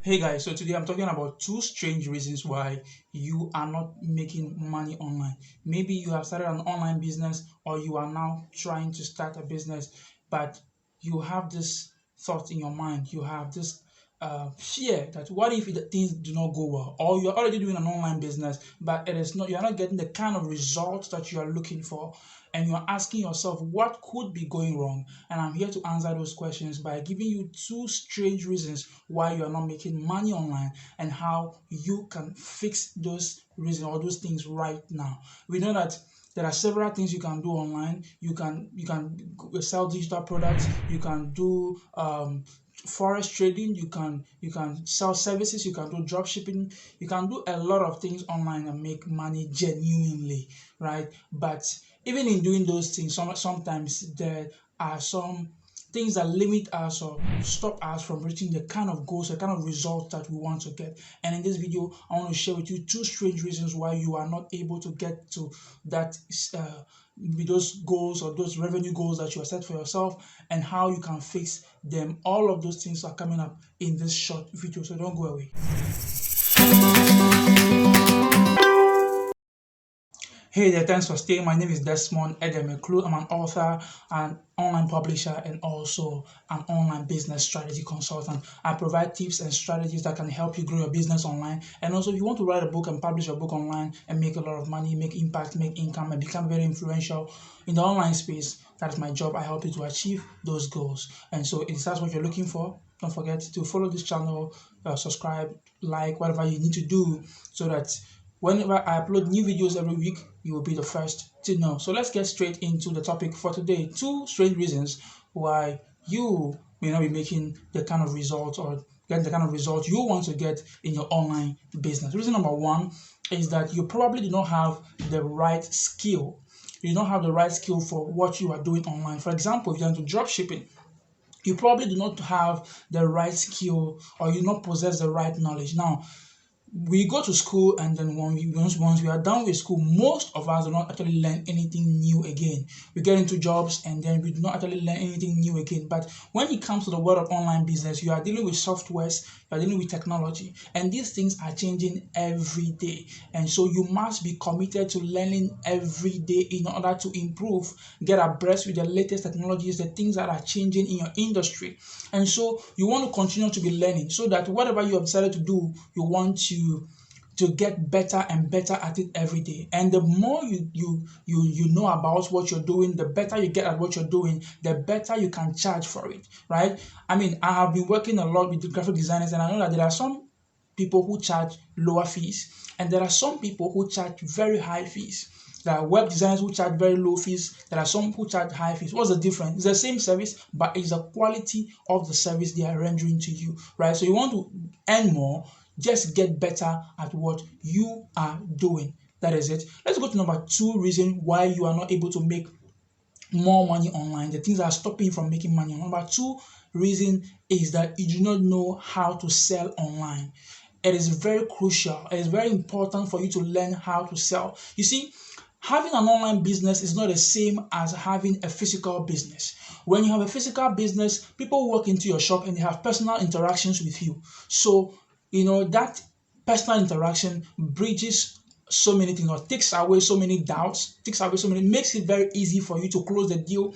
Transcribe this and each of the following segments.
Hey guys, so today I'm talking about two strange reasons why you are not making money online. Maybe you have started an online business or you are now trying to start a business, but you have this thought in your mind, you have this fear that what if things do not go well, or you're already doing an online business, but you're not getting the kind of results that you are looking for, and you're asking yourself what could be going wrong. And I'm here to answer those questions by giving you two strange reasons why you are not making money online and how you can fix those reasons or those things right now. We know that there are several things you can do online. You can sell digital products. You can do forex trading. You can sell services. You can do drop shipping. You can do a lot of things online and make money genuinely, right? But even in doing those things, sometimes there are some things that limit us or stop us from reaching the kind of goals, the kind of results that we want to get. And in this video, I want to share with you two strange reasons why you are not able to get to that with those goals or those revenue goals that you have set for yourself, and how you can fix them. All of those things are coming up in this short video, so don't go away. Hey there, thanks for staying. My name is Desmond Edemeklu. I'm an author, an online publisher, and also an online business strategy consultant. I provide tips and strategies that can help you grow your business online. And also, if you want to write a book and publish your book online and make a lot of money, make impact, make income, and become very influential in the online space, that is my job. I help you to achieve those goals. And so, if that's what you're looking for, don't forget to follow this channel, subscribe, like, whatever you need to do so that whenever I upload new videos every week, you will be the first to know. So let's get straight into the topic for today. Two strange reasons why you may not be making the kind of results or get the kind of results you want to get in your online business. Reason number one is that you probably do not have the right skill. You don't have the right skill for what you are doing online. For example, if you're into drop shipping, you probably do not have the right skill or you not possess the right knowledge. Now, we go to school, and then once we are done with school, most of us do not actually learn anything new again. We get into jobs and then we do not actually learn anything new again. But when it comes to the world of online business, you are dealing with softwares, you are dealing with technology, and these things are changing every day. And so you must be committed to learning every day in order to improve, get abreast with the latest technologies, the things that are changing in your industry. And so you want to continue to be learning so that whatever you have decided to do, you want to get better and better at it every day. And the more you know about what you're doing, the better you get at what you're doing, the better you can charge for it, right? I mean, I have been working a lot with the graphic designers, and I know that there are some people who charge lower fees, and there are some people who charge very high fees. There are web designers who charge very low fees. There are some who charge high fees. What's the difference? It's the same service, but it's the quality of the service they are rendering to you, right? So you want to earn more, just get better at what you are doing. That is it. Let's go to number two reason why you are not able to make more money online. The things that are stopping you from making money. Number two reason is that you do not know how to sell online. It is very crucial. It is very important for you to learn how to sell. You see, having an online business is not the same as having a physical business. When you have a physical business, people walk into your shop and they have personal interactions with you. So, that personal interaction bridges so many things, or takes away so many doubts, makes it very easy for you to close the deal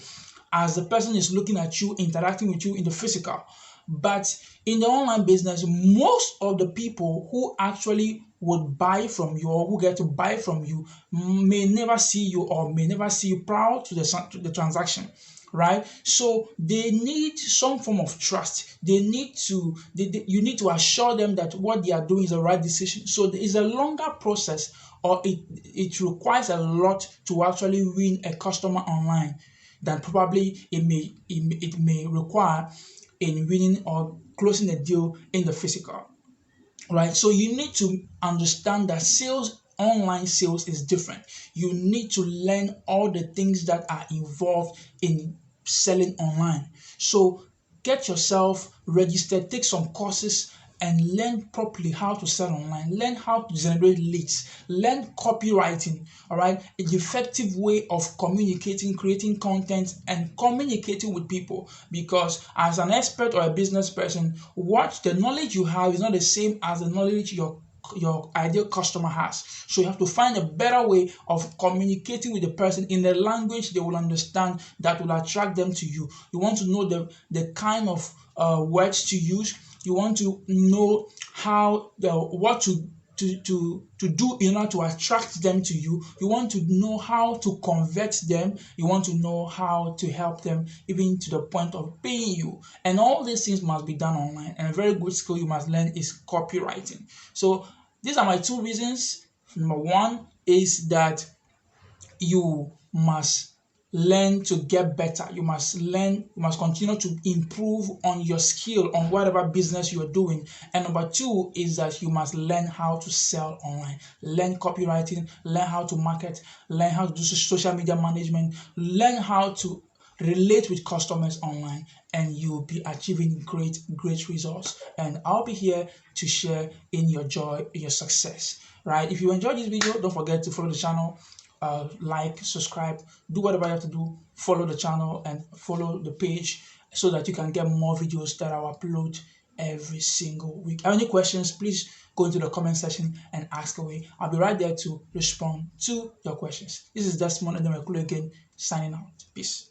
as the person is looking at you, interacting with you in the physical. But in the online business, most of the people who actually would buy from you or who get to buy from you may never see you or may never see you prior to the transaction, right? So they need some form of trust. You need to assure them that what they are doing is the right decision. So there is a longer process, or it requires a lot to actually win a customer online than probably it may require in winning or closing a deal in the physical, right? So you need to understand that online sales is different. You need to learn all the things that are involved in selling online. So get yourself registered, take some courses, and learn properly how to sell online, learn how to generate leads, learn copywriting, all right, an effective way of communicating, creating content, and communicating with people. Because as an expert or a business person, what the knowledge you have is not the same as the knowledge your ideal customer has. So you have to find a better way of communicating with the person in the language they will understand that will attract them to you. You want to know the kind of words to use. You want to know how what to do in order to attract them to you. You want to know how to convert them. You want to know how to help them even to the point of paying you. And all these things must be done online. And a very good skill you must learn is copywriting. So these are my two reasons. Number one is that you must learn to get better. You must continue to improve on your skill on whatever business you're doing. And number two is that you must learn how to sell online, learn copywriting, learn how to market, learn how to do social media management, learn how to relate with customers online, and you'll be achieving great results. And I'll be here to share in your joy, in your success, right? If you enjoyed this video, don't forget to follow the channel, like, subscribe, do whatever you have to do, follow the channel and follow the page so that you can get more videos that I'll upload every single week. Have any questions, please go into the comment section and ask away. I'll be right there to respond to your questions. This is Desmond and again, signing out. Peace.